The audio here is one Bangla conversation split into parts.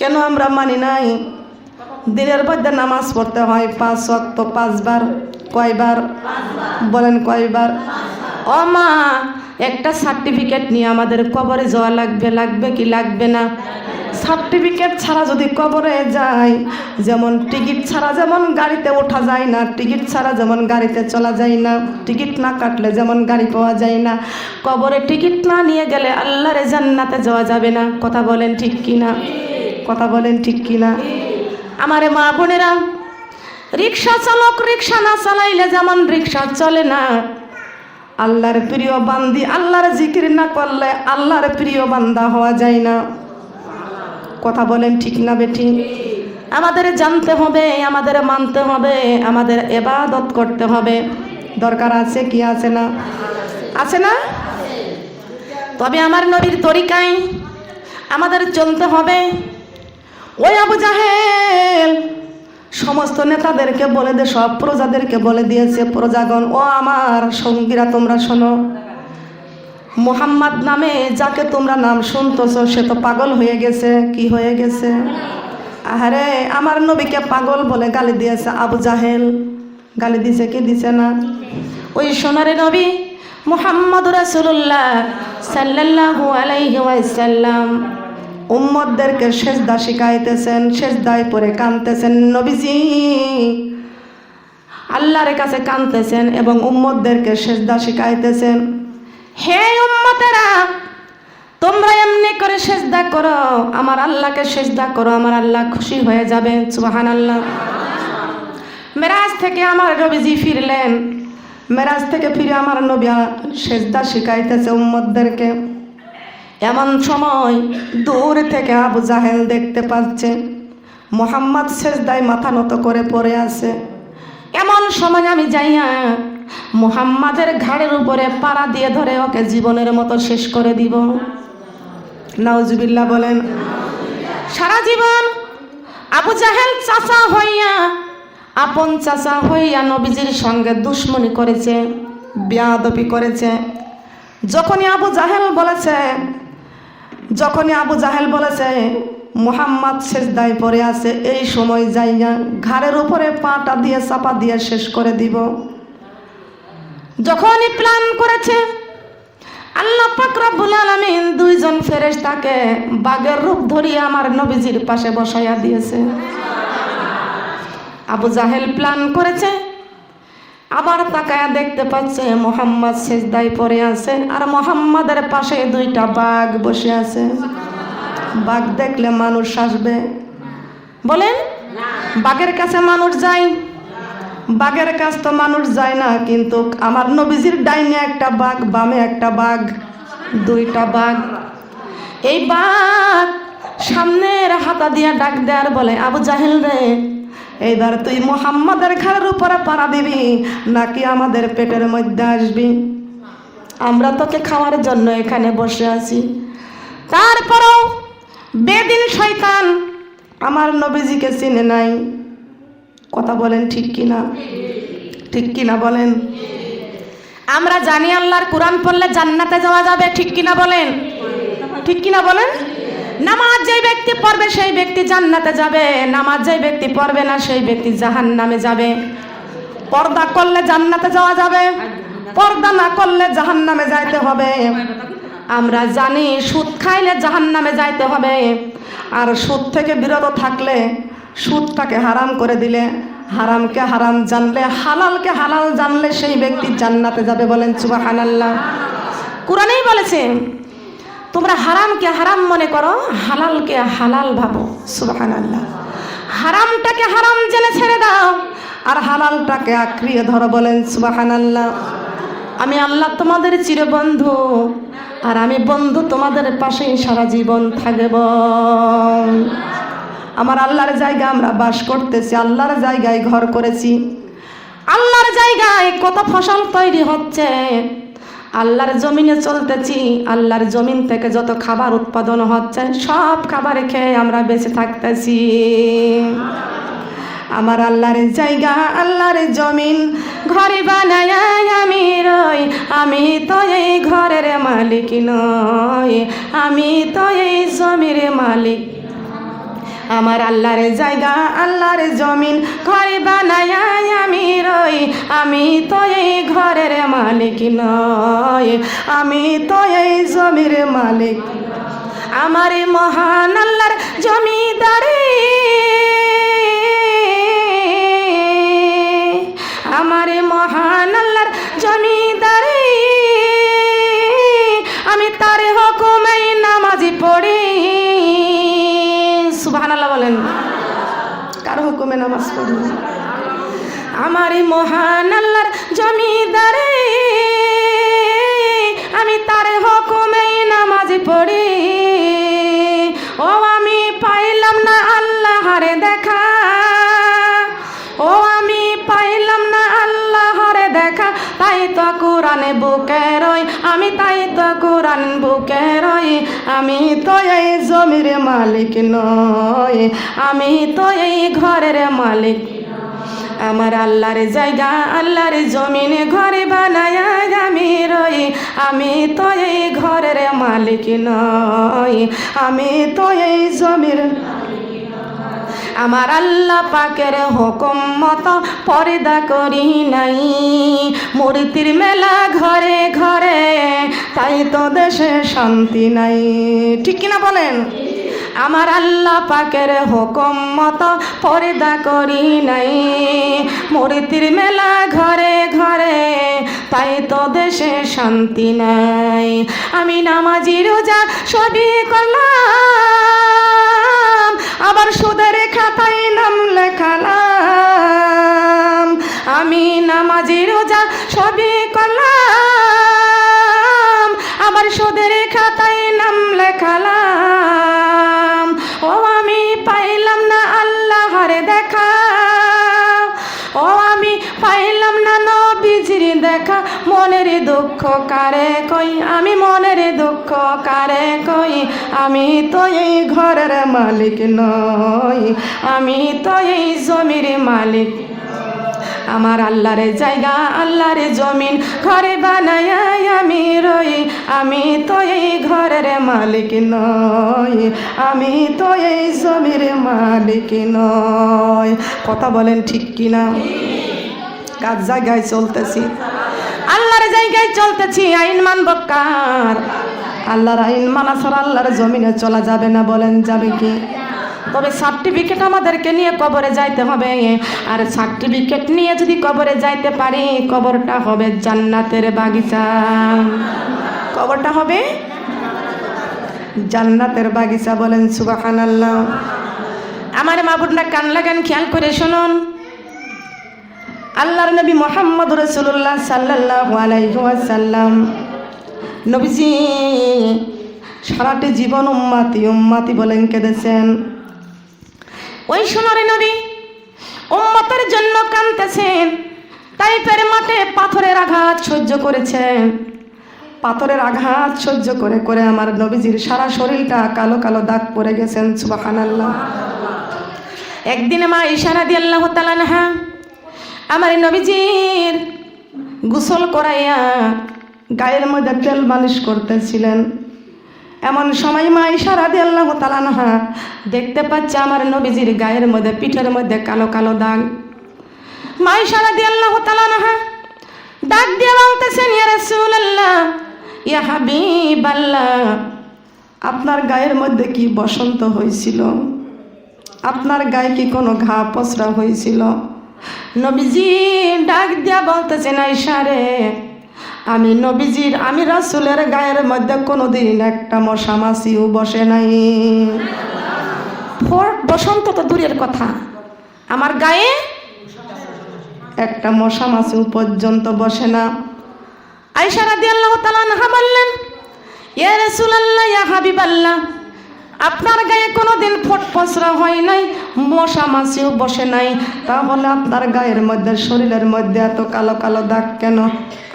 কেন আমরা মানি নাই? দিনের মধ্যে নামাজ পড়তে হয় 5 ওয়াক্ত 5 বার। কয়বার বলেন? কয়বার? ও মা, একটা সার্টিফিকেট নিয়ে আমাদের কবরে যাওয়া লাগবে কি লাগবে না? সার্টিফিকেট ছাড়া যদি কবরে যায়, যেমন টিকিট ছাড়া যেমন গাড়িতে ওঠা যায় না, টিকিট ছাড়া যেমন গাড়িতে চলা যায় না, টিকিট না কাটলে যেমন গাড়ি পাওয়া যায় না, কবরে টিকিট না নিয়ে গেলে আল্লাহর জান্নাতে যাওয়া যাবে না। কথা বলেন ঠিক কিনা? কথা বলেন ঠিক কিনা? আমারে মা বোনেরা, রিক্সা চালক রিক্সা না চালাইলে যেমন রিক্সা চলে না, আল্লাহর প্রিয় বান্দি আল্লাহর জিকির না করলে আল্লাহর প্রিয় বান্দা হওয়া যায় না। কথা বলেন ঠিক না বেঠি? আমাদের জানতে হবে, আমাদের মানতে হবে, আমাদের ইবাদত করতে হবে। দরকার আছে কি আছে না? আছে না? তবে আমার নবীর তরিকায় আমাদের চলতে হবে। ওই আবু জাহেল সমস্ত নেতাদেরকে বলে দিয়ে, সব প্রজাদেরকে বলে দিয়েছে, প্রজাগণ ও আমার সঙ্গীরা তোমরা শোনো, মুহাম্মদ নামে যাকে তোমরা নাম শুনতেছ সে তো পাগল হয়ে গেছে। কি হয়ে গেছে? আরে আমার নবীকে পাগল বলে গালি দিয়েছে আবু জাহেল। গালি দিছে কি দিছে না? ওই সোনারে নবী মুহাম্মদ রাসূলুল্লাহ সাল্লাল্লাহু আলাইহি ওয়াসাল্লাম উম্মতদেরকে সেজদা শিখাইতেছেন, সেজদায় পড়ে কাঁদতেছেন। নবীজি আল্লাহর কাছে কাঁদতেছেন এবং উম্মতদেরকে সেজদা শিখাইতেছেন। হে উম্মতেরা, তোমরা এমনি করে সেজদা করো, আমার আল্লাহকে সেজদা করো, আমার আল্লাহ খুশি হয়ে যাবেন। সুবহানাল্লাহ। মেরাজ থেকে আমার নবীজি ফিরলেন, মেরাজ থেকে ফিরে আমার নবী সেজদা শিখাইতেছে উম্মতদেরকে। এমন সময় দূর থেকে আবু জাহেল দেখতে পাচ্ছে মুহাম্মদ সেজদায় মাথা নত করে পড়ে আছে। এমন সময় আমি যাইয়া মুহাম্মাদের ঘাড়ের উপরে পাড়া দিয়ে ধরে ওকে জীবনের মতো শেষ করে দিব। নাউজুবিল্লাহ বলেন। সারা জীবন আবু জাহেল চাচা হইয়া, আপন চাচা হইয়া নবীজির সঙ্গে দুশ্মনী করেছে, বেয়াদবি করেছে। যখনই আবু জাহেল বলেছে মুহাম্মদ সেজদায় পড়ে আছে, এই সময় যাইয়া ঘাড়ের উপরে পাটা দিয়ে চাপা দিয়ে শেষ করে দিব। যখনই প্ল্যান করেছে আল্লাহ পাক রব্বুল আলামিন দুইজন ফেরেশতাকে বাঘের রূপ ধরিয়ে আমার নবীজির পাশে বসাইয়া দিয়েছে। আবু জাহেল প্ল্যান করেছে, আবার তাকায়া দেখতে পাচ্ছে মুহাম্মদ সেজদায় পড়ে আছে আর মুহাম্মাদের পাশে দুইটা বাঘ বসে আছে। বাঘ দেখলে মানুষ আসবে? বলেন, বাঘের কাছে মানুষ যায়? বাঘের কাছে তো মানুষ যায় না, কিন্তু আমার নবীজির ডাইনে একটা বাঘ, বামে একটা বাঘ, দুইটা বাঘ। এই বাঘ সামনের হাতা দিয়া ডাক দেয়ার বলে, আবু জাহেল রে, এইবার তুই মুহাম্মাদের ঘাড়ের উপরে পাড়া দিবি নাকি আমাদের পেটের মধ্যে আসবি? আমরা তোকে খাওয়ার জন্য এখানে বসে আছি। তারপরও বেদিন শয়তান আমার নবীজিকে চিনে নাই। কথা বলেন ঠিক কিনা? ঠিক কিনা বলেন? আমরা জানি আল্লাহর কোরআন পড়লে জান্নাতে যাওয়া যাবে, ঠিক কিনা বলেন? ঠিক কিনা বলেন? নামাজ যেই ব্যক্তি পড়বে সেই ব্যক্তি জান্নাতে যাবে, নামাজ যেই ব্যক্তি পড়বে না সেই ব্যক্তি জাহান্নামে যাবে। পর্দা করলে জান্নাতে যাওয়া যাবে, পর্দা না করলে জাহান্নামে যাইতে হবে। আমরা জানি সুদ খাইলে জাহান্নামে যাইতে হবে, আর সুদ থেকে বিরত থাকলে, সুদটাকে হারাম করে দিলে, হারামকে হারাম জানলে, হালালকে হালাল জানলে সেই ব্যক্তি জান্নাতে যাবে। বলেন সুবহানাল্লাহ। কোরআনেই বলেছে তোমরা হারামকে হারাম মনে করো, হালালকে হালাল ভাবো। সুবহানাল্লাহ। হারামটাকে হারাম জেনে ছেড়ে দাও আর হালালটাকে আঁকড়িয়ে ধরো। বলেন সুবহানাল্লাহ। আমি আল্লাহ তোমাদের চিরবন্ধু, আর আমি বন্ধু তোমাদের পাশেই সারা জীবন থাকব। আমার আল্লাহর জায়গায় আমরা বাস করতেছি, আল্লাহর জায়গায় ঘর করেছি, আল্লাহর জায়গায় কত ফসল তৈরি হচ্ছে, আল্লাহর জমিনে চলতেছি, আল্লাহর জমিন থেকে যত খাবার উৎপাদন হচ্ছে সব খাবার খেয়ে আমরা বেঁচে থাকতেছি। আমার আল্লাহর জায়গা, আল্লাহর জমিন, ঘরে বানায় আমি রই, আমি তো এই ঘরের মালিক নই, আমি তো এই জমির মালিক। আমার আল্লাহর জায়গা আল্লাহর জমিন ঘর বানায় আমি রই, আমি তো এই ঘরের মালিক নয়, আমি তো এই জমির মালিক। আমার মহান আল্লাহর জমিদারি, আমার মহান আল্লাহর জমিদারি, আমি তার হুকুমে নামাজি পড়ি। সুবহানাল্লাহ বলেন। কার হুকুমে নামাজ পড়ি? আমার মহান আল্লাহর জমিদারি, আমি তার হুকুমে নামাজি পড়ি। ও আমি পাইলাম না আল্লাহর দেখা, ও আমি পাইলাম না আল্লাহর দেখা, তাই তো কোরআনে বুকে রই, আমি তাই তো কোরআন বুকে রই, আমি তো এই জমির মালিক নয়, আমি তো এই ঘরের মালিক। আমার আল্লাহর জায়গা আল্লাহর জমিনে ঘরে বানায় আমি রই, আমি তো এই ঘরের মালিক নয়, আমি তো এই জমির। আমার আল্লাহ পাকের হুকুম মতো পর্দা করি নাই, মূর্তির মেলা ঘরে ঘরে, তাই তো দেশে শান্তি নাই। ঠিক কিনা বলেন? আমার আল্লাহ পাকের হুকুম মতো পর্দা করি নাই, মূর্তির মেলা ঘরে ঘরে, তাই তো দেশে শান্তি নাই। আমি নামাজি রোজা সবই করলাম, আবার সুদের খাতায় নাম লেখালাম। আমি নামাজি রোজা সবই করলাম, আবার সুদের খাতায় নাম লেখালাম। ও আমি পাইলাম না আল্লাহর দেখা, ও আমি পাইলাম না নবীজির দেখা, মনের দুঃখ কারে কই, আমি মনের দুঃখ কারে কই, আমি তো এই ঘরের মালিক নই, আমি তো এই জমির মালিক। আমার আল্লাহর জায়গা আল্লাহর জমিন ঘরে বানায় আমি রই, আমি তো এই ঘরের মালিক নই, আমি তো এই জমির মালিক নয়। কথা বলেন ঠিক কিনা? কার জায়গায় চলতেছি? আল্লাহর জায়গায় চলতেছি। আইন মানব কার? আল্লাহর আইন মানা ছাড়া আল্লাহর জমিনে চলা যাবে না। বলেন যাবে কি? তবে সার্টিফিকেট আমাদেরকে নিয়ে কবরে যাইতে হবে, আর সার্টিফিকেট নিয়ে যদি কবরে যাইতে পারি, কবরটা হবে জান্নাতের বাগিচা। কবরটা হবে জান্নাতের বাগিচা। বলেন সুবহানাল্লাহ। আমার মাবুদরা কান লাগান, খেয়াল করে শুনুন। আল্লাহর নবী মুহাম্মদ রাসূলুল্লাহ সাল্লাল্লাহু আলাইহি ওয়াসাল্লাম, নবীজি সারাটি জীবন উম্মতি উম্মতি বলেন কেঁদেছেন। ওই সোনারে নবী উম্মতের জন্য কাঁদতেছেন। তাইফের মাঠে পাথরের আঘাত সহ্য করেছেন। পাথরের আঘাত সহ্য করে করে আমার নবীজির সারা শরীরটা কালো কালো দাগ পড়ে গেছেন। সুবহানাল্লাহ। একদিন মা আয়েশা রাদিয়াল্লাহু তাআলা আনহা আমার নবীজির গোসল করাইয়া গায়ের মধ্যে তেল মালিশ করতেছিলেন। এমন সময় মা আয়েশা রাদিয়াল্লাহু তাআলা আনহা দেখতে পাচ্ছে আমার নবীজির গায়ের মধ্যে, পিঠের মধ্যে কালো কালো দাগ। মা আয়েশা রাদিয়াল্লাহু তাআলা আনহা ডাক দিয়ে বলতেছেন, ইয়া রাসূলুল্লাহ, ইয়া হাবিবাল্লাহ, আপনার গায়ের মধ্যে কি বসন্ত হয়েছিল? আপনার গায়ে কি কোনো ঘা পচরা হয়েছিল? নবীজি ডাক দিয়া বলতেছেন, আয়েশা রে, আমি নবীজির, আমি রাসূলের গায়ের মধ্যে কোনোদিন একটা মশা মাছিও বসে নাই। বসন্ত তো দূরের কথা, আমার গায়ে একটা মশা মাছিও পর্যন্ত বসে না। আয়েশা রাদিয়াল্লাহু তাআলা আনহা বললেন, ইয়া রাসূলুল্লাহ, ইয়া হাবিবাল্লাহ, আপনার গায়ে কোনোদিন ফটফসরা হয় নাই, মশা মাছিও বসে নাই, তাহলে আপনার গায়ের মধ্যে, শরীরের মধ্যে এত কালো কালো দাগ কেন?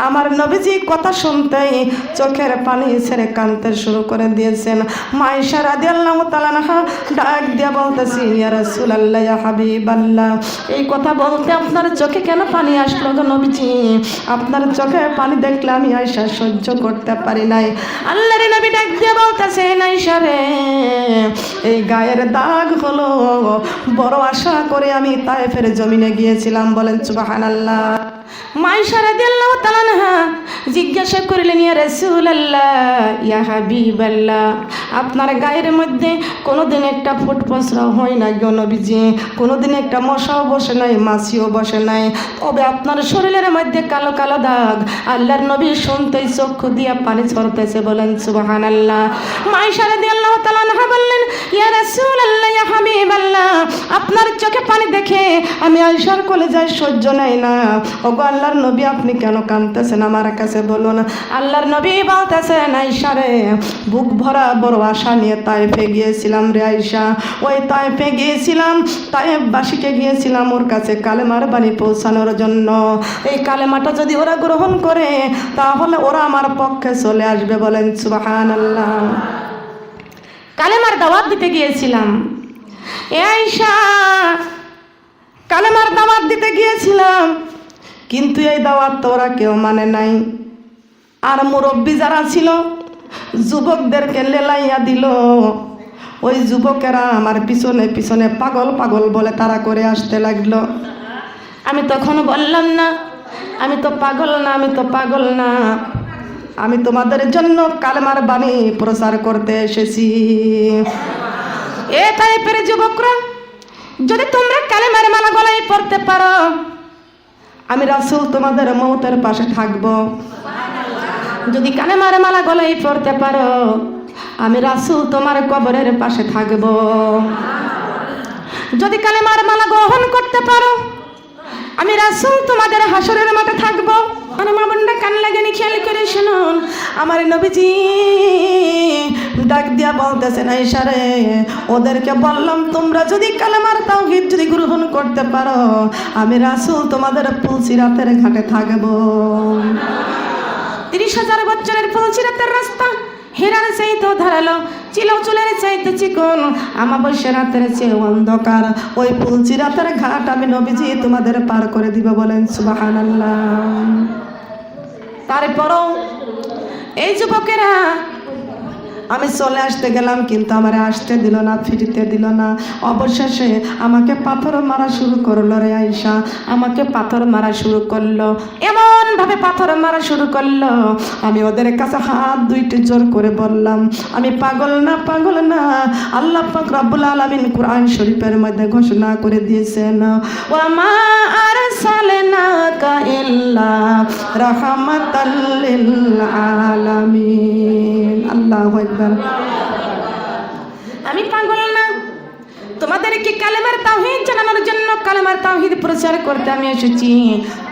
আমার নবীজি কথা শুনতেই চোখের পানি ছেড়ে কাঁদতে শুরু করে দিয়েছেন। মা আয়েশা রাদিয়াল্লাহু তাআলা আনহা ডাক দিয়ে বলতেছি, ইয়া রাসূলুল্লাহ, ইয়া হাবিবাল্লাহ, এই কথা বলতে আপনার চোখে কেন পানি আসলো গো নবীজি? আপনার চোখে পানি দেখলে আমি আয়েশা সহ্য করতে পারি নাই। আল্লাহর নবী ডাক দিয়ে বলতেছেন, আয়েশা রে, এই গায়ের দাগ হলো। বড় আশা করে আমি তায়েফের জমিনে গিয়েছিলাম, বলেন সুবহানাল্লাহ। মাইশা রাদিয়াল্লাহু তাআলা আনহা জিজ্ঞাসা করলেন, ইয়া রাসূলুল্লাহ, ইয়া হাবিবাল্লাহ, আপনার গায়ের মধ্যে কোনোদিন একটা ফুট পসরাও হয় না গো নবীজি, কোনোদিন একটা মশাও বসে নাই, মাছিও বসে নাই, তবে আপনার শরীরের মধ্যে কালো কালো দাগ। আল্লাহর নবী শুনতেই চক্ষু দিয়া পানি ঝরতেছে, বলেন সুবহানাল্লাহ। মাইশা রাদিয়াল্লাহু তাআলা আনহা বললেন, ইয়া রাসূলুল্লাহ, ইয়া হাবিবাল্লাহ, আপনার চোখে পানি দেখে আমি আয়েশার কলেজায় সহ্য নাই না। ওগো আল্লাহর নবী, আপনি কেন কাঁদতেছেন আমার কাছে বলুন। আল্লাহর নবী বলতেছেন, আয়েশা রে, বুক ভরা বড় আশা নিয়ে তায়েফে গিয়েছিলাম রে আয়েশা। ওই তায়েফে গিয়েছিলাম, তায়েফবাসীকে গিয়েছিলাম ওর কাছে কালেমার বাণী পৌঁছানোর জন্য। এই কালেমাটা যদি ওরা গ্রহণ করে তাহলে ওরা আমার পক্ষে চলে আসবে, বলেন সুবহানাল্লাহ। কালেমার দাওয়াত দিতে গিয়েছিলাম এ আয়েশা, কালেমার দাওয়াত দিতে গিয়েছিলাম, কিন্তু এই দাওয়াত তো ওরা কেউ মানে নাই। আর মুরব্বী যারা ছিল যুবকদেরকে লেলাইয়া দিল। ওই যুবকেরা আমার পিছনে পিছনে পাগল পাগল বলে তারা করে আসতে লাগলো। আমি তখন বললাম, না, আমি তো পাগল না, আমি তো পাগল না, আমি তোমাদের জন্য কালেমার বাণী প্রচার করতে এসেছি। এ টাইপের যুবকরা, যদি তোমরা কালেমার মালা গলায় পড়তে পারো, আমি রাসূল তোমাদের মওতের পাশে থাকব। যদি কালেমার মালা গলায় পড়তে পারো, আমি রাসূল তোমার কবরের পাশে থাকব। যদি কালেমার মালা গ্রহণ করতে পারো, আমি রাসূল তোমাদের হাসরের মাঠে থাকব। আর মা বোনরা কান লাগানি খেয়াল করে শুনুন, আমার নবীজি ডাক দিয়া বলতেছেন, আয়েশা রে, ওদেরকে বললাম তোমরা যদি কালেমার তাওহীদ যদি গ্রহণ করতে পারো, আমি রাসূল তোমাদের ফুলসিরাতের ঘাটে থাকব। 30,000 বছরের ফুলসিরাতের রাস্তা হেরার চাইতেও ধারালো, চিলচুলের চাইতে চিকন, আমাবস্যা রাতের চেয়ে অন্ধকার। ওই ফুলসিরাতের ঘাট আমি নবীজি তোমাদের পার করে দিব, বলেন সুবহানাল্লাহ। তারপরও এই যুবকেরা, আমি চলে আসতে গেলাম কিন্তু আমার আসতে দিল না, ফিরতে দিল না। অবশেষে আমাকে পাথর মারা শুরু করলো রে আয়েশা, আমাকে পাথর মারা শুরু করলো। এমন ভাবে পাথর মারা শুরু করলো, আমি ওদের কাছে হাত দুইটি জোর করে বললাম, আমি পাগল না, পাগল না। আল্লাহ পাক রব্বুল আলামিন কুরআন শরীফের মধ্যে ঘোষণা করে দিয়েছেন, ওয়া মা আরসালনাকা ইল্লা রাহমাতাল লিল আলামিন। আল্লাহু আকবার। আমি পাগল না, তোমাদেরকে কালেমার তাওহীদ জানানোর জন্য, কালেমার তাওহীদ প্রচার করতে আমি এসেছি।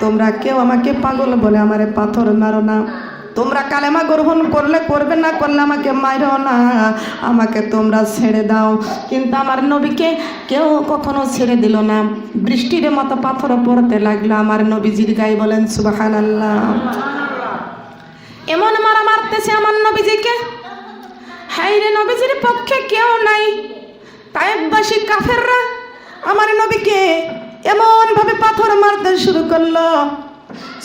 তোমরা কেউ আমাকে পাগল বলে আমারে পাথর মারো না। তোমরা কালেমা গ্রহণ করলে করবে, না করলে আমাকে মারো না, আমাকে তোমরা ছেড়ে দাও। কিন্তু আমার নবীকে কেউ কখনো ছেড়ে দিল না। বৃষ্টির মতো পাথর পড়তে লাগলো আমার নবীজির গায়ে, বলেন সুবহানাল্লাহ। এমন মারা মারতেছে আমার নবীজিকে, হায়রে নবীজির পক্ষে কেউ নাই। তায়েফবাসী কাফেররা আমার নবীকে এমন ভাবে পাথর মারতে শুরু করলো।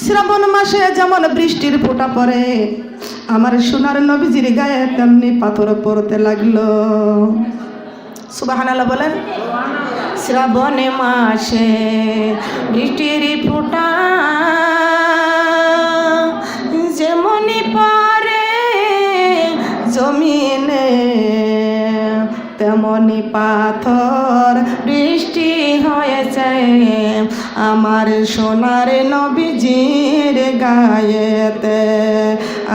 শ্রাবণ মাসে যেমন বৃষ্টির ফোঁটা পড়ে, আমার সোনার নবীজির গায়ে তেমনি পাথর পড়তে লাগলো। সুবহানাল্লাহ বলেন। শ্রাবণ মাসে বৃষ্টির ফোঁটা যেমনি পড়ে জমিনে, তেমনি পাথর বৃষ্টি হয়েছে আমার সোনার নবীজির গায়েতে।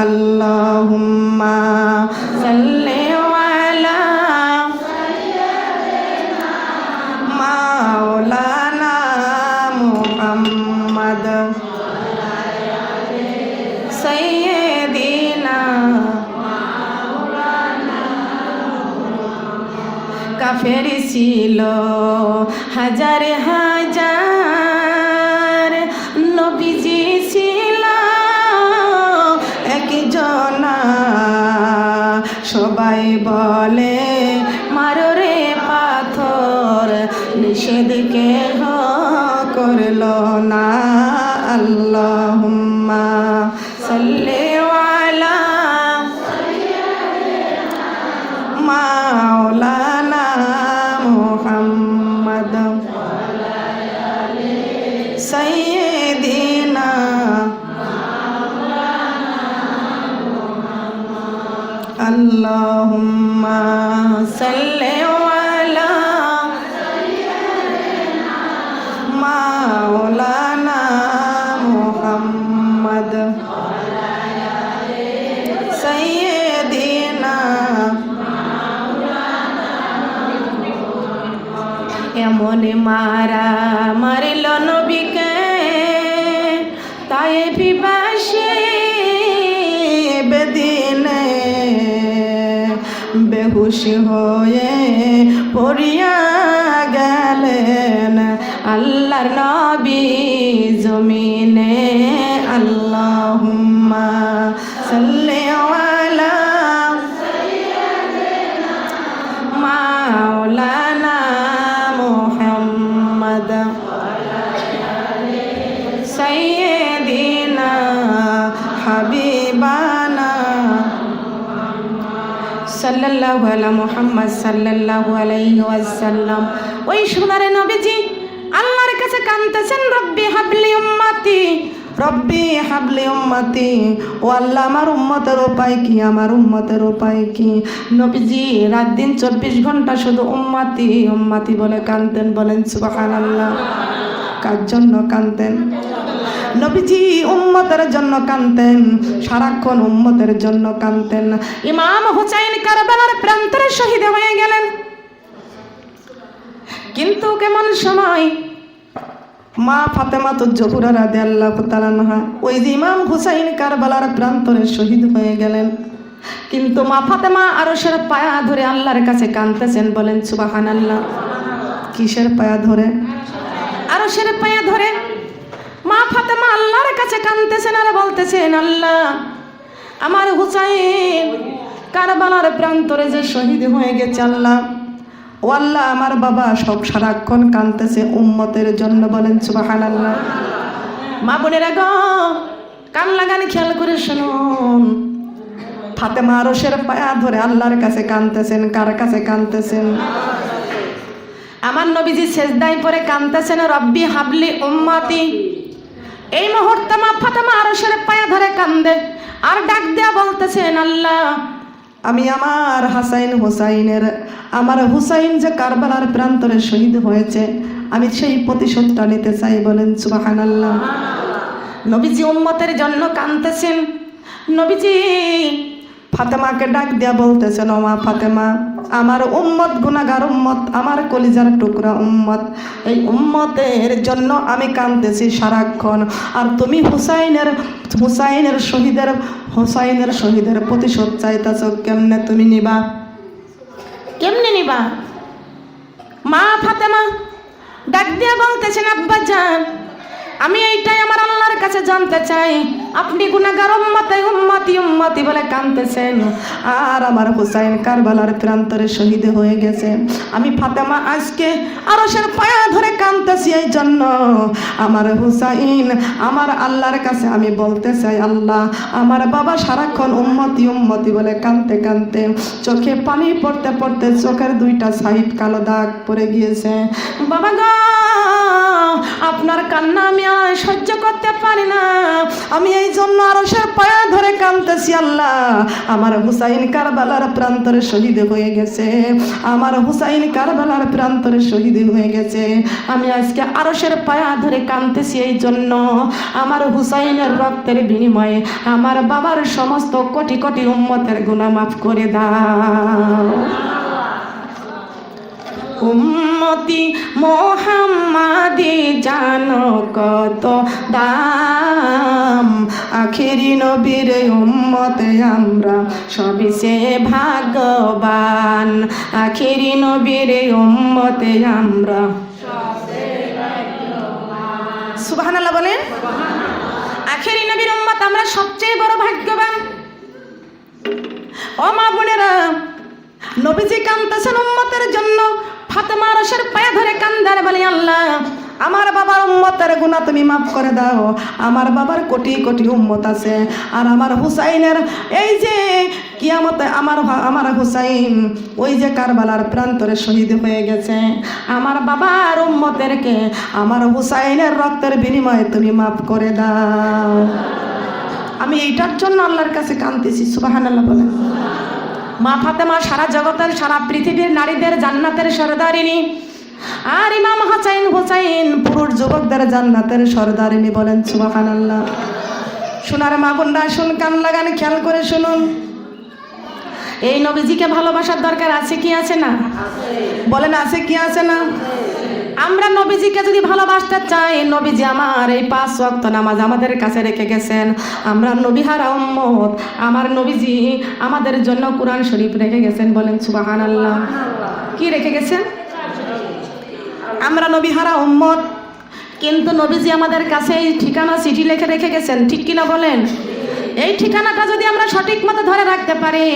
আল্লাহুম্মা সাল্লি আলা মাওলানা মুহাম্মদ সাইয়্যিদিনা। কাফের ছিল হাজার হাজার, নবীজি ছিল একজনা। সবাই বলে মারো রে পাথর, নিষেধ কেহ করলো না। আল্লাহুম্মা সাল্লি আলা মাওলানা আল্লাহুম্মা সাল্লি আলা মাওলানা মুহাম্মদ সাইয়্যিদিনা। এমন মারা মারিল নবীকে তাই পিপাসে বেদিনে বেহুশ হয়ে পড়িয়া গেলেন আল্লাহর নবী জমিনে। আল্লাহুম্মা সাল্লি আলা মাওলানা মুহাম্মদ সাইয়্যিদিনা হাবিবানা সাল্লাল্লাহু আলা মুহাম্মদ সাল্লাল্লাহু আলাইহি ওয়াসাল্লাম। ওই সোনারে নবীজি আল্লাহর কাছে কাঁদতেছেন, রব্বি হাবলি উম্মতি, রব্বি হাবলি উম্মতি। ও আল্লাহ, আমার উম্মতের উপায় কি, আমার উম্মতের উপায় কি? নবীজি রাত দিন 24 ঘন্টা শুধু উম্মতি উম্মতি বলে কাঁদতেন। বলেন সুবহানাল্লাহ। কার জন্য কাঁদতেন? নবীজি উম্মতের জন্য কাঁদতেন, সারাক্ষণ উম্মতের জন্য কাঁদতেন। ইমাম হুসাইন কারবালার প্রান্তরে শহীদ হয়ে গেলেন, কিন্তু কেমন সময় মা ফাতেমা জোহরা রাদিয়াল্লাহু তাআলা আনহা, ওই যে ইমাম হুসাইন কারবালার প্রান্তরে শহীদ হয়ে গেলেন, কিন্তু মা ফাতেমা আরশের পায়া ধরে আল্লাহর কাছে কাঁদতেছেন। বলেন সুবহানাল্লাহ। কিসের পায়া ধরে? আরশের পায়া ধরে মা ফাতেমা আল্লাহর কাছে কাঁদতেছেন আর বলতেছেন, আল্লাহ, আমার হুসাইন কারবালার প্রান্তরে যে শহীদ হয়ে গেছে, আল্লাহ ও আল্লাহ, আমার বাবা সব সারাক্ষণ কাঁদতেছে উম্মতের জন্য। বলেন সুবহানাল্লাহ। মা বোনেরা গো, কান লাগান, খেয়াল করে শুনুন। ফাতেমা আরশের পায়া ধরে আল্লাহর কাছে কাঁদতেছেন। কার কাছে কাঁদতেছেন? আমার নবীজি সেজদায় পড়ে কাঁদতেছেন, রব্বি হাবলি উম্মতি। এই মুহূর্তে মা ফাতেমা আরশের পায়া ধরে কান্দে আর ডাক দেয়া বলতেছেন, আল্লাহ, আমি আমার হাসাইন হুসাইনের, আমার হুসাইন যে কারবালার প্রান্তরে শহীদ হয়েছে, আমি সেই প্রতিশোধটা নিতে চাই। বলেন সুবহানাল্লাহ। নবীজি উম্মতের জন্য কাঁদতেছেন। নবীজি ফাতেমাকে ডাক দিয়া বলতেছেন, ও মা ফাতেমা, আমার উম্মত গুনাহগার উম্মত, আমার কলিজার টুকরা উম্মত, এই উম্মতের জন্য আমি কাঁদতেছি সারাক্ষণ। আর তুমি হুসাইনের শহীদের প্রতিশোধ চাইতেছ, কেমনে তুমি নিবা? কেমনে নিবা? মা ফাতেমা ডাক দিয়া বলতেছেন, আব্বা জান, আমি এইটাই আমার আল্লাহর কাছে জানতে চাই, আপনি গুনাহগার উম্মতে উম্মতি উম্মতি বলে কাঁদতেছেন, আর আমার হুসাইন কারবালার প্রান্তরে শহীদ হয়ে গেছে। আমি ফাতেমা আজকে আরশের পায়া ধরে কাঁদতেছি এই জন্য, আমার হুসাইন আমার আল্লাহর কাছে আমি বলতে চাই, আল্লাহ, আমার বাবা সারাক্ষণ উম্মতি উম্মতি বলে কাঁদতে কাঁদতে চোখে পানি পড়তে পড়তে চোখের দুইটা সাইড কালো দাগ পড়ে গিয়েছে। বাবা গো, আপনার কান্না আমি আর সহ্য করতে পারি না, আমি এই জন্য আরশের পায়া ধরে কাঁদতেছি। আল্লাহ, আমার হুসাইন কারবালার প্রান্তরে শহীদ হয়ে গেছে, আমার হুসাইন কারবালার প্রান্তরে শহীদ হয়ে গেছে। আমি আজকে আরশের পায়া ধরে কাঁদতেছি এই জন্য, আমার হুসাইনের রক্তের বিনিময়ে আমার বাবার সমস্ত কোটি কোটি উম্মতের গুনাহ মাফ করে দাও। উম্মতি মোহাম্মদি জানো কত দাম, আখেরি নবীর উম্মতে আমরা সবই সে ভাগ্যবান, আখেরি নবীর উম্মতে আমরা। সুবহানাল্লাহ বলেন। আখেরি নবীর উম্মত আমরা সবচেয়ে বড় ভাগ্যবান। ও মা বোনেরা, নবীজি কাঁদতেছেন উম্মতের জন্য। ফাতেমা আরশের পায়ে ধরে কান্দার বলি, আল্লাহ, আমার বাবার উম্মতের গুনাহ তুমি মাফ করে দাও, আমার বাবার কোটি কোটি উম্মত আছে, আর আমার হুসাইনের এই যে কিয়ামতে আমার হুসাইন ওই যে কারবালার প্রান্তরে শহীদ হয়ে গেছে, আমার বাবার উম্মতেরকে আমার হুসাইনের রক্তের বিনিময়ে তুমি মাফ করে দাও। আমি এইটার জন্য আল্লাহর কাছে কাঁদতেছি। সুবহানাল্লাহ বলেন। মা ফাতেমা সারা জগতের সারা পৃথিবীর নারীদের জান্নাতের সরদারিনী, আর ইমাম হাসান হুসাইন পুরুষ যুবকদের জান্নাতের সরদারিনী। বলেন সুবহানাল্লাহ। সোনার মা বোনরা শুন, কান লাগান, খেয়াল করে শুনুন। এই নবীজিকে ভালোবাসার দরকার আছে কি আছে না? বলেন আছে কি আছে না? আমরা নবীজিকে যদি ভালোবাসতে চাই, নবীজি আমার এই 5 ওয়াক্ত নামাজ আমাদের কাছে রেখে গেছেন। আমরা নবীহারা উম্মত, আমার নবীজি আমাদের জন্য কোরআন শরীফ রেখে গেছেন। বলেন সুবহানাল্লাহ। কি রেখে গেছেন? আমরা নবীহারা উম্মত, কিন্তু নবীজি আমাদের কাছে এই ঠিকানা চিঠি লিখে রেখে গেছেন। ঠিক কিনা বলেন? এই ঠিকানাটা যদি আমরা সঠিক মতো ধরে রাখতে পারি,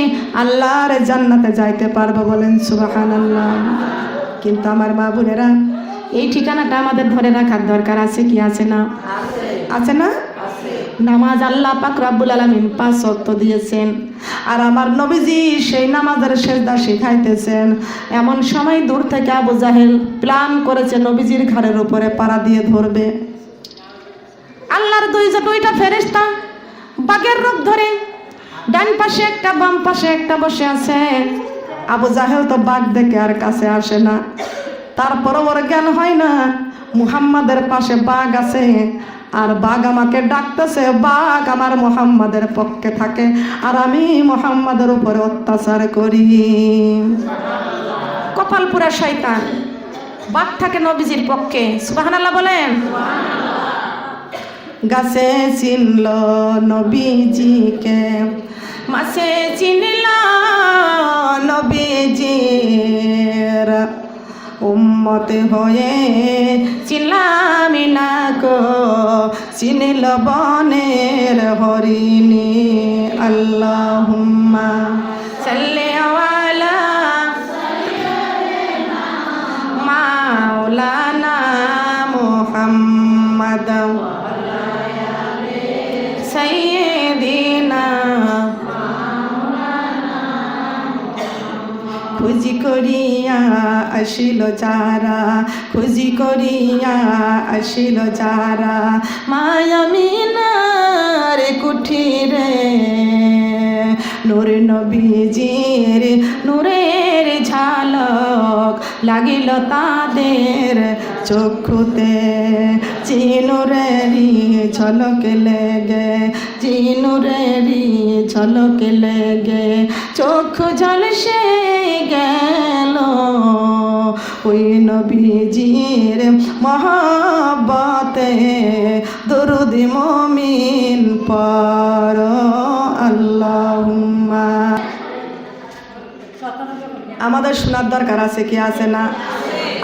আল্লাহর জান্নাতে যাইতে পারবো। বলেন সুবহানাল্লাহ। কিন্তু আমার মা বোনেরা, এই ঠিকানাটা আমাদের ধরে রাখার দরকার আছে কি আছে না? আছে না? নামাজ আল্লাহ পাক রব্বুল আলামিন 5 ওয়াক্ত দিয়েছেন, আর আমার নবীজি সেই নামাজের সিজদা শিখাইতেছেন। এমন সময় দূর থেকে আবু জাহেল প্ল্যান করেছে নবীজির ঘাড়ের উপরে পাড়া দিয়ে ধরবে। আল্লাহর দুইটা ফেরেশতা বাঘের রূপ ধরে ডান পাশে একটা বাম পাশে একটা বসে আছে। আবু জাহেল তো বাঘ দেখে আর কাছে আসে না, তারপরও ওর জ্ঞান হয় না মুহাম্মাদের পাশে বাঘ আছে, আর বাঘ আমাকে ডাকতেছে। বাঘ আমার মুহাম্মাদের পক্ষে থাকে, আর আমি মুহাম্মাদের উপরে অত্যাচার করি। কপাল পুরা শয়তান। বাঘ থাকে নবীজির পক্ষে। সুবহানাল্লাহ বলেন। গাছে চিনল নবীজিকে, মাছে চিনল নবীজির, উম্মত হয়ে চিনলাম না কো, চিনল বনের হরিণী। আল্লাহুম্মা সাল্লি আলা মাওলানা মুহাম্মাদ সাইয়্যিদিনা। খুঁজি করিয়া আসিল যারা, খুঁজি করিয়া আসিল যারা, মায়ামিনার কুঠিরে, নূর নবীজির নূরের ঝালক লাগিল তাদের চক্ষুতে। চিনুরেরি ঝলক লেগে, চিনুরেরি ঝলক লেগে, চক্ষু ঝলসে গেল ওই নবীজির মহব্বতে। দরুদ মুমিন পড়ো আল্লাহুম্মা। আমাদের শোনার দরকার আছে কি আছে না?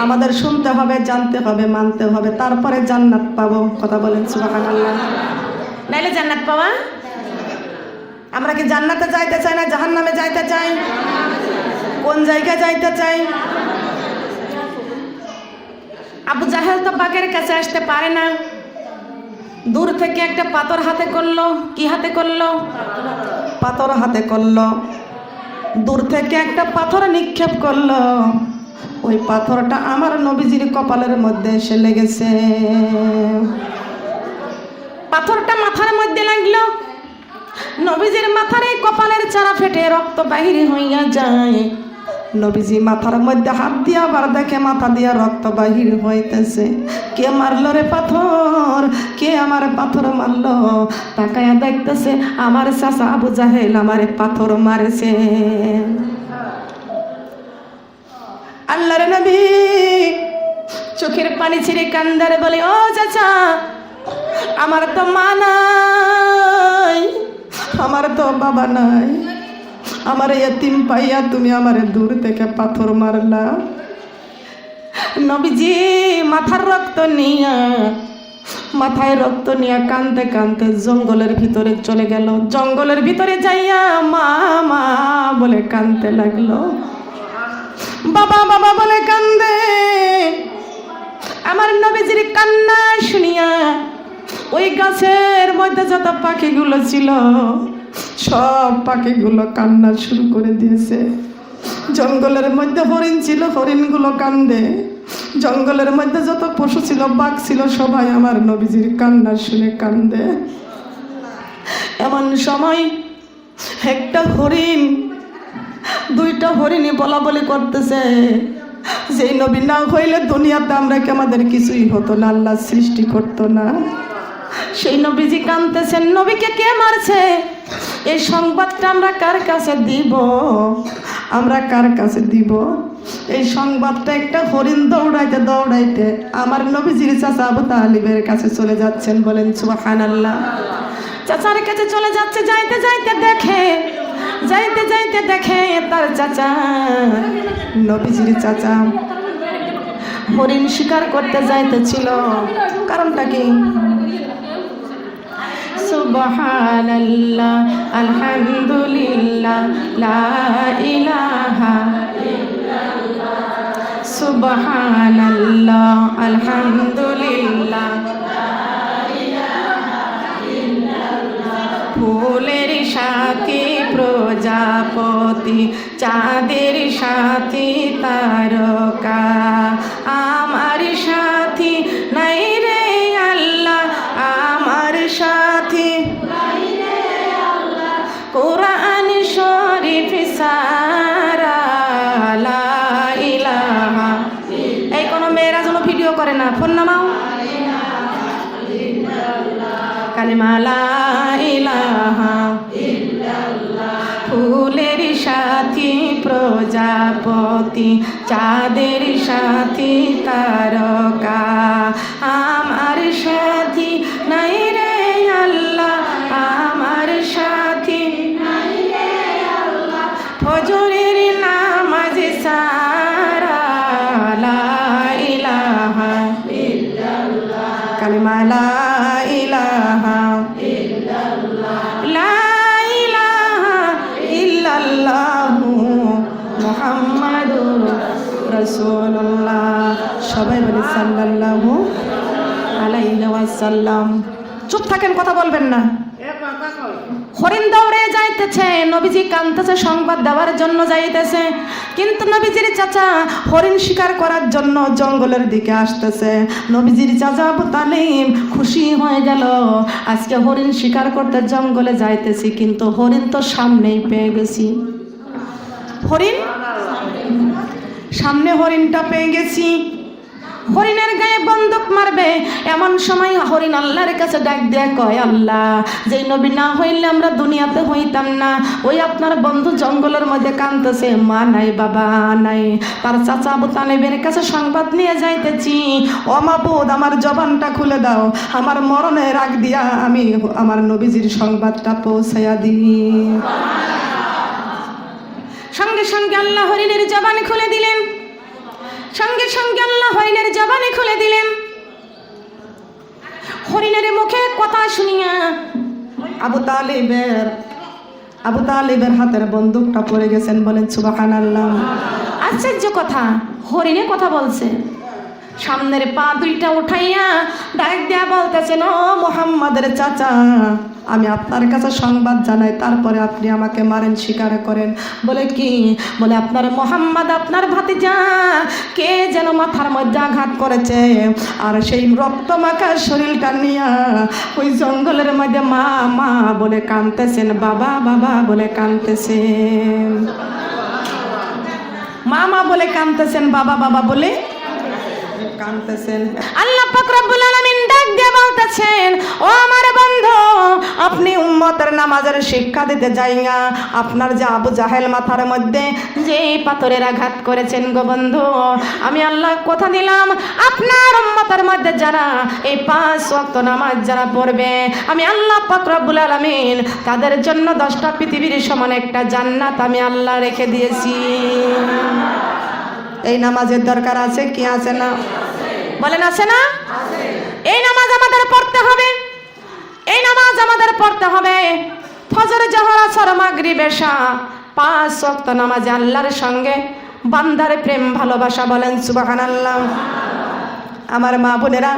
আমাদের শুনতে হবে, জানতে হবে, মানতে হবে, তারপরে জান্নাত পাবো। কথা বলেন সুবহানাল্লাহ। নাইলে জান্নাত পাওয়া? আমরা কি জান্নাতে যাইতে চাই না জাহান্নামে যাইতে চাই? কোন জায়গায় যাইতে চাই? আবু জাহেল তো বাঘের কাছে আসতে পারে না। দূর থেকে একটা পাথর হাতে করলো। কি হাতে করলো? পাথর হাতে করলো। দূর থেকে একটা পাথর নিক্ষেপ করলো। ওই পাথরটা আমার নবীজির কপালের মধ্যে এসে লেগেছে। পাথরটা মাথার মধ্যে লাগলো। নবীজির মাথার এই কপালের চারা ফেটে রক্ত বাহির হইয়া যায়। নবীজি মাথার মধ্যে হাত দিয়া আবার দেখে মাথা দিয়া রক্ত বাহির হইতেছে। কে মারলো রে পাথর? কে আমার পাথর মারলো? তাকায়া দেখতেছে আমার চাচা আবু জাহেল আমার পাথর মারেছে। আল্লাহর নবী চোখের পানি ছিঁড়ে কান্দারে বলে, ও চাচা, আমার তো মা নাই, আমার তো বাবা নাই, আমার এতিম পাইয়া তুমি আমারে দূর থেকে পাথর মারলা। নবীজি মাথার রক্ত নিয়া, মাথায় রক্ত নিয়ে কানতে কানতে জঙ্গলের ভিতরে চলে গেল। জঙ্গলের ভিতরে যাইয়া মা মা বলে কানতে লাগলো। বাবা বাবা বলে কান্দে। আমার নবীজির কান্না শুনিয়া ওই গাছের মধ্যে যত পাখিগুলো ছিল সব পাখিগুলো কান্না শুরু করে দিয়েছে। জঙ্গলের মধ্যে হরিণ ছিল, হরিণগুলো কান্দে। জঙ্গলের মধ্যে যত পশু ছিল, বাঘ ছিল, সবাই আমার নবীজির কান্না শুনে কান্দে। এমন সময় একটা হরিণ দুইটা হরিণী বলা বলি করতেছে, যেই নবী না হইলে দুনিয়াতে আমরা কি আমাদের কিছুই হতো না, আল্লাহ সৃষ্টি করতো না। সেই নবীজি কাঁদতেছেন, নবীকে কে মারছে এই সংবাদটা আমরা কার কাছে দিব, আমরা কার কাছে দিব এই সংবাদটা? একটা হরিণ দৌড়াইতে দৌড়াইতে আমার নবীজির চাচা আবু তালিবের কাছে চলে যাচ্ছেন, বলেন সুবহানাল্লাহ। চাচার কাছে চলে যাচ্ছে, যাইতে যাইতে দেখে তার চাচা, নবীজির চাচা হরিণ শিকার করতে যাইতেছিল। কারণটা কি? সুবহানাল্লাহ আলহামদুলিল্লাহ লা ইলাহা ইল্লাল্লাহ, সুবহানাল্লাহ আলহামদুলিল্লাহ লা ইলাহা ইল্লাল্লাহ। ফুলের সাথী প্রজাপতি, চাঁদের সাথী তারকা, আমার সাথী নাই রে আল্লাহ, আমার সাথী কোরআন শরীফ সারা লা ইলাহা। এই কোন মেয়েরা যেন ভিডিও করে না, ফোন নামাও। কালিমা লা ইলাহা ইল্লাল্লাহ। ফুলের সাথী প্রজাপতি, চাঁদের সাথী তারকা, আমার সাথী নাই রে আল্লাহ, আমার সাথী নাই রে আল্লাহ, ফজরের নামাজ সারা লা ইলাহা ইল্লাল্লাহ। কালিমা লা ইলাহা ইল্লাল্লাহ, লা ইলাহা ইল্লাল্লাহু মুহাম্মাদুর রাসূলুল্লাহ। সবাই বলে সাল্লাল্লাহু আলাইহি ওয়াসাল্লাম। চুপ থাকেন, কথা বলবেন না। হরিণ দৌড়ে যাইতেছে, নবীজি কাঁদতেছে, সংবাদ দেওয়ার জন্য যাইতেছে, কিন্তু নবীজির চাচা হরিণ শিকার করার জন্য জঙ্গলের দিকে আসতেছে। নবীজির চাচা আবু তালিব খুশি হয়ে গেল, আজকে হরিণ শিকার করতে জঙ্গলে যাইতেছি, কিন্তু হরিণ তো সামনেই পেয়ে গেছি। হরিণ সামনে, হরিণটা পেয়ে গেছি। হরিণের গায়ে বন্দুক মারবে, এমন সময় হরিণ আল্লাহর কাছে ডাক দেয়া কয়, আল্লাহ, যেই নবী না হইলে আমরা দুনিয়াতে হইতাম না, ওই আপনার বন্ধু জঙ্গলের মধ্যে কাঁদতেছে, মা নাই বাবা নাই, তার চাচা আবু তালেবের কাছে সংবাদ নিয়ে যাইতেছি। ও মাবুদ, আমার জবানটা খুলে দাও, আমার মরণের আগ দিয়া আমি আমার নবীজির সংবাদটা পৌঁছাইয়া দিই। সঙ্গে সঙ্গে আল্লাহ হরিণের জবান খুলে দিলেন, সঙ্গে সঙ্গে আল্লাহ হরিণের জবানে খুলে দিলেন। হরিণের মুখে কথা শুনিয়া আবু তালিবের হাতের বন্দুকটা পড়ে গেছেন, বলেন সুবহানাল্লাহ। আশ্চর্য কথা, হরিণে কথা বলছে। সামনের পা দুইটা উঠাইয়া ডাক দিয়া বলতেছেন, ও মুহাম্মাদের চাচা, আমি আপনার কাছে সংবাদ জানাই, তারপরে আপনি আমাকে মারেন, স্বীকার করেন। বলে কি? বলে আপনার মুহাম্মদ, আপনার ভাতিজা কে যেন মাথার মধ্যে আঘাত করেছে, আর সেই রক্ত মাখা শরীরটা নিয়া ওই জঙ্গলের মধ্যে মা মা বলে কাঁদতেছেন, বাবা বাবা বলে কাঁদতেছেন, মা মা বলে কাঁদতেছেন, বাবা বাবা বলে কাঁদতেছেন। আল্লাহ পাক রব্বুল আলামিন ডাক দিয়ে বলতেছেন, ও আমার বন্ধু, আপনি উম্মতের নামাজের শিক্ষা দিতে যাইয়া আপনার যে আবু জাহেল মাথার মধ্যে যে পাথরের আঘাত করেছেন গো বন্ধু, আমি আল্লাহ কথা দিলাম, আপনার উম্মতের মধ্যে যারা এই 5 ওয়াক্ত নামাজ যারা পড়বে, আমি আল্লাহ পাক রব্বুল আলামিন তাদের জন্য 10টা পৃথিবীর সমান একটা জান্নাত আমি আল্লাহ রেখে দিয়েছি। এই নামাজের দরকার আছে কি আছে না? বলেন আছে না? এই নামাজ আমাদের পড়তে হবে, এই নামাজ আমাদের পড়তে হবে। ফজর, জোহর, আসর, মাগরিব, এশা 5 ওয়াক্ত নামাজে আল্লাহর সঙ্গে বান্দার প্রেম ভালোবাসা, বলেন সুবহানাল্লাহ। আমার মা বোনেরা,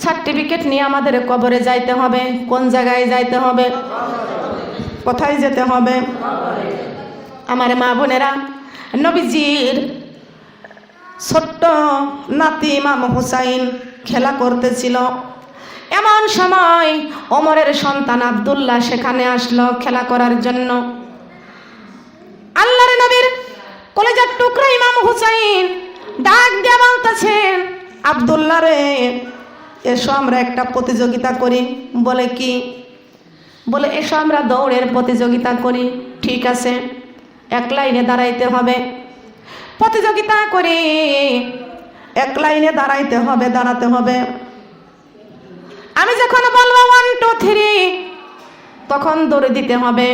সার্টিফিকেট নিয়ে আমাদের কবরে যাইতে হবে। কোন জায়গায় যাইতে হবে? কোথায় যেতে হবে? আমার মা বোনেরা, নবীজির ছোট্ট নাতি ইমাম হুসাইন খেলা করতেছিল, এমন সময় ওমরের সন্তান আব্দুল্লাহ সেখানে আসলো খেলা করার জন্য। আল্লাহর নবীর হুসাইন ডাক দিয়ে বলতেছেন, আব্দুল্লাহ রে, এসো আমরা একটা প্রতিযোগিতা করি। বলে কি? বলে এসো আমরা দৌড়ের প্রতিযোগিতা করি। ঠিক আছে, এক লাইনে দাঁড়াইতে হবে, প্রতিযোগিতা করি, এক লাইনে দাঁড়াতে হবে। আমি যখন বলবো 1 2 3 তখন দৌড়ে দিতে হবে।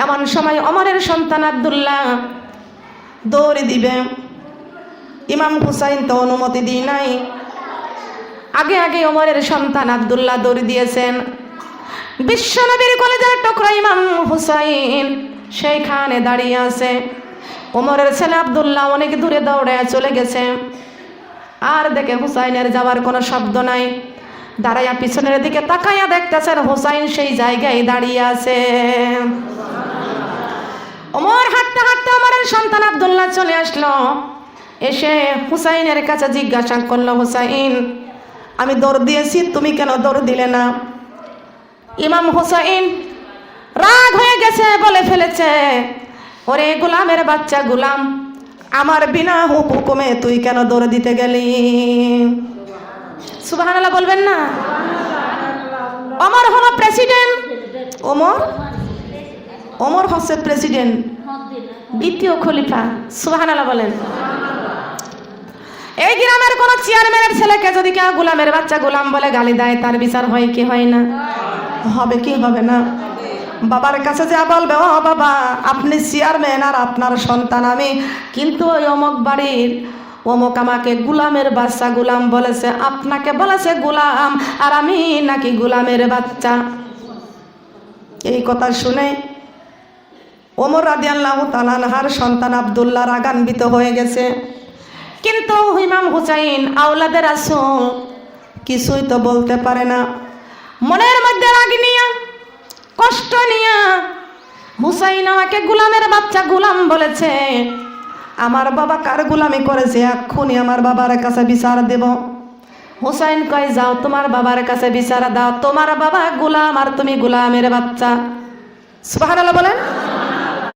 এমন সময় ওমরের সন্তান আব্দুল্লাহ দৌড়ে দিবে। ইমাম হুসাইন তো অনুমতি দিই নাই, আগে আগে ওমরের সন্তান আব্দুল্লাহ দৌড়ে দিয়েছেন। বিশ্বনবীর কলেজের টুকরা ইমাম হুসাইন সেইখানে দাঁড়িয়ে আছে। ওমরের ছেলে আব্দুল্লাহ অনেক দূরে দৌড়ে চলে গেছে। আর দেখে হুসাইনের যাওয়ার কোনো শব্দ নাই। দাঁড়াইয়া পিছনের দিকে তাকাইয়া দেখতেছেন হুসাইন সেই জায়গায় দাঁড়িয়ে আছে। ওমর হাঁটতে হাঁটতে ওমরের সন্তান আব্দুল্লাহ চলে আসলো। এসে হুসাইনের কাছে জিজ্ঞাসা করলো, হুসাইন, আমি দৌড় দিয়েছি, তুমি কেন দৌড় দিলে না? ইমাম হুসাইন রাগ হয়ে গেছে, বলে ফেলেছে, ওরে গোলামের বাচ্চা গোলাম, আমার বিনা হুকুমে তুই কেন দৌড় দিতে গেলি? সুবহানাল্লাহ বলবেন না? ওমর হলো প্রেসিডেন্ট। ওমর হচ্ছে প্রেসিডেন্ট, দ্বিতীয় খলিফা। সুবহানাল্লাহ বলেন। এই গ্রামের কোন চেয়ারম্যানের ছেলেকে যদি কেউ গোলামের বাচ্চা গোলাম বলে গালি দেয়, তার বিচার হয় কি হয় না? হবে কি হবে না? বাবার কাছে যা বলবে, ও বাবা, আপনি চেয়ারম্যান আর আপনার সন্তান আমি, কিন্তু ওই অমুক বাড়ির অমুক আমাকে গোলামের বাচ্চা গোলাম বলেছে, আপনাকে বলেছে গোলাম, আর আমি নাকি গোলামের বাচ্চা। এই কথা শুনে ওমর রাদিয়াল্লাহু তাআলা আনহুর সন্তান আব্দুল্লাহ রাগান্বিত হয়ে গেছে। কিন্তু ইমাম হুসাইন আওলাদে রাসূল কিছুই তো বলতে পারে না। মনের মধ্যে রাগ নিয়ে, কষ্ট নিয়ে, হুসাইন আমাকে গোলামের বাচ্চা গোলাম বলেছে, আমার বাবা কার গোলামি করেছে, এক্ষুনি আমার বাবার কাছে বিচার দেব। হুসাইন কয়, যাও তোমার বাবার কাছে বিচার দাও, তোমার বাবা গোলাম আর তুমি গোলামের বাচ্চা। সুবহানাল্লাহ বলেন।